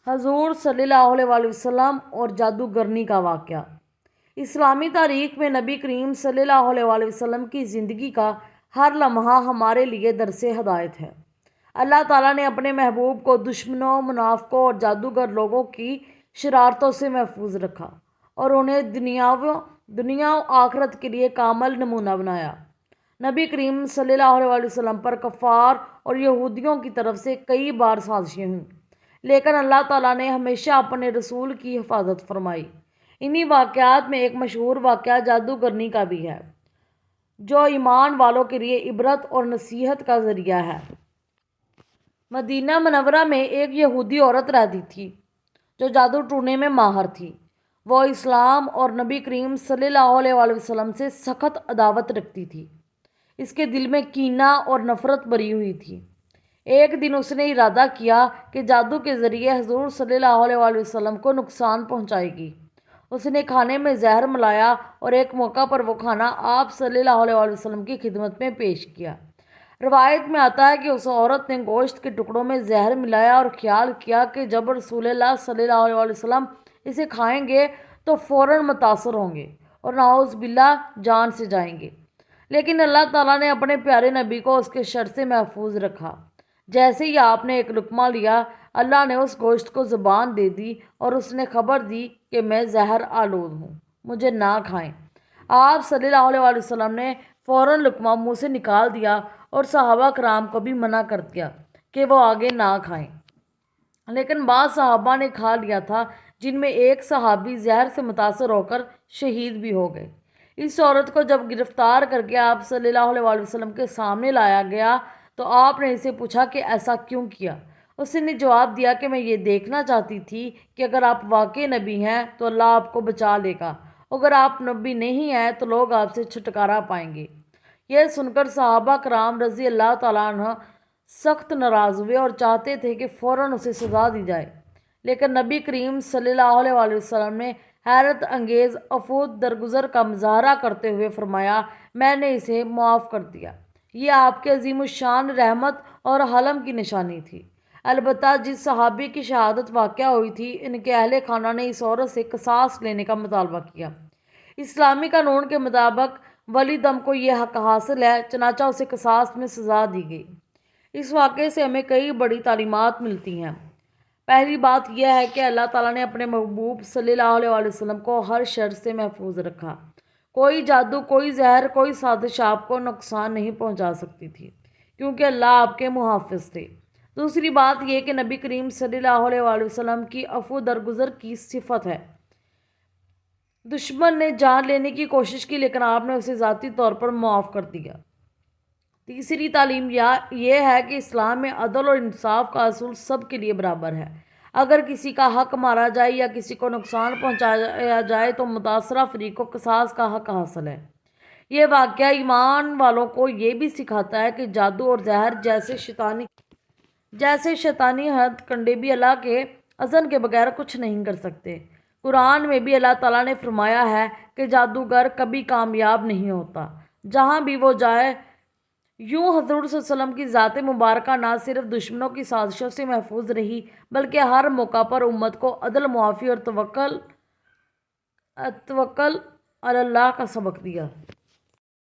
حضور صلی اللہ علیہ وسلم اور جادوگرنی کا واقعہ۔ اسلامی تاریخ میں نبی کریم صلی اللہ علیہ وسلم کی زندگی کا ہر لمحہ ہمارے لیے درس ہدایت ہے۔ اللہ تعالیٰ نے اپنے محبوب کو دشمنوں، منافقوں اور جادوگر لوگوں کی شرارتوں سے محفوظ رکھا اور انہیں دنیا و آخرت کے لیے کامل نمونہ بنایا۔ نبی کریم صلی اللہ علیہ وسلم پر کفار اور یہودیوں کی طرف سے کئی بار سازشیں ہوئیں، لیکن اللہ تعالیٰ نے ہمیشہ اپنے رسول کی حفاظت فرمائی۔ انہی واقعات میں ایک مشہور واقعہ جادوگرنی کا بھی ہے، جو ایمان والوں کے لیے عبرت اور نصیحت کا ذریعہ ہے۔ مدینہ منورہ میں ایک یہودی عورت رہتی تھی جو جادو ٹونے میں ماہر تھی۔ وہ اسلام اور نبی کریم صلی اللہ علیہ وسلم سے سخت عداوت رکھتی تھی۔ اس کے دل میں کینہ اور نفرت بھری ہوئی تھی۔ ایک دن اس نے ارادہ کیا کہ جادو کے ذریعے حضور صلی اللہ علیہ وسلم کو نقصان پہنچائے گی۔ اس نے کھانے میں زہر ملایا اور ایک موقع پر وہ کھانا آپ صلی اللہ علیہ وسلم کی خدمت میں پیش کیا۔ روایت میں آتا ہے کہ اس عورت نے گوشت کے ٹکڑوں میں زہر ملایا اور خیال کیا کہ جب رسول اللہ صلی اللہ علیہ وسلم اسے کھائیں گے تو فوراً متاثر ہوں گے اور نعوذ باللہ جان سے جائیں گے، لیکن اللہ تعالیٰ نے اپنے پیارے نبی کو اس کے شر سے محفوظ رکھا۔ جیسے ہی آپ نے ایک لقمہ لیا، اللہ نے اس گوشت کو زبان دے دی اور اس نے خبر دی کہ میں زہر آلود ہوں، مجھے نہ کھائیں۔ آپ صلی اللہ علیہ وسلم نے فوراً لقمہ منہ سے نکال دیا اور صحابہ کرام کو بھی منع کر دیا کہ وہ آگے نہ کھائیں، لیکن بعض صحابہ نے کھا لیا تھا، جن میں ایک صحابی زہر سے متاثر ہو کر شہید بھی ہو گئے۔ اس عورت کو جب گرفتار کر کے آپ صلی اللہ علیہ وسلم کے سامنے لایا گیا تو آپ نے اسے پوچھا کہ ایسا کیوں کیا؟ اس نے جواب دیا کہ میں یہ دیکھنا چاہتی تھی کہ اگر آپ واقعی نبی ہیں تو اللہ آپ کو بچا لے گا، اگر آپ نبی نہیں ہیں تو لوگ آپ سے چھٹکارا پائیں گے۔ یہ سن کر صحابہ کرام رضی اللہ تعالیٰ عنہ سخت ناراض ہوئے اور چاہتے تھے کہ فوراً اسے سزا دی جائے، لیکن نبی کریم صلی اللہ علیہ وسلم نے حیرت انگیز عفو درگزر کا مظاہرہ کرتے ہوئے فرمایا، میں نے اسے معاف کر دیا۔ یہ آپ کے عظیم الشان رحمت اور حلم کی نشانی تھی۔ البتہ جس صحابی کی شہادت واقع ہوئی تھی، ان کے اہل خانہ نے اس عورت سے قصاص لینے کا مطالبہ کیا۔ اسلامی قانون کے مطابق ولی دم کو یہ حق حاصل ہے، چنانچہ اسے قصاص میں سزا دی گئی۔ اس واقعے سے ہمیں کئی بڑی تعلیمات ملتی ہیں۔ پہلی بات یہ ہے کہ اللہ تعالیٰ نے اپنے محبوب صلی اللہ علیہ وسلم کو ہر شر سے محفوظ رکھا۔ کوئی جادو، کوئی زہر، کوئی سازش آپ کو نقصان نہیں پہنچا سکتی تھی، کیونکہ اللہ آپ کے محافظ تھے۔ دوسری بات یہ کہ نبی کریم صلی اللہ علیہ وسلم کی عفو درگزر کی صفت ہے۔ دشمن نے جان لینے کی کوشش کی، لیکن آپ نے اسے ذاتی طور پر معاف کر دیا۔ تیسری تعلیم یہ ہے کہ اسلام میں عدل اور انصاف کا اصول سب کے لیے برابر ہے۔ اگر کسی کا حق مارا جائے یا کسی کو نقصان پہنچایا جائے تو متاثرہ فریق کو قصاص کا حق حاصل ہے۔ یہ واقعہ ایمان والوں کو یہ بھی سکھاتا ہے کہ جادو اور زہر جیسے شیطانی ہتھ کنڈے بھی اللہ کے اذن کے بغیر کچھ نہیں کر سکتے۔ قرآن میں بھی اللہ تعالیٰ نے فرمایا ہے کہ جادوگر کبھی کامیاب نہیں ہوتا، جہاں بھی وہ جائے۔ یوں حضور صلی اللہ علیہ وسلم کی ذات مبارکہ نہ صرف دشمنوں کی سازشوں سے محفوظ رہی، بلکہ ہر موقع پر امت کو عدل، معافی اور توکل علی اللہ کا سبق دیا۔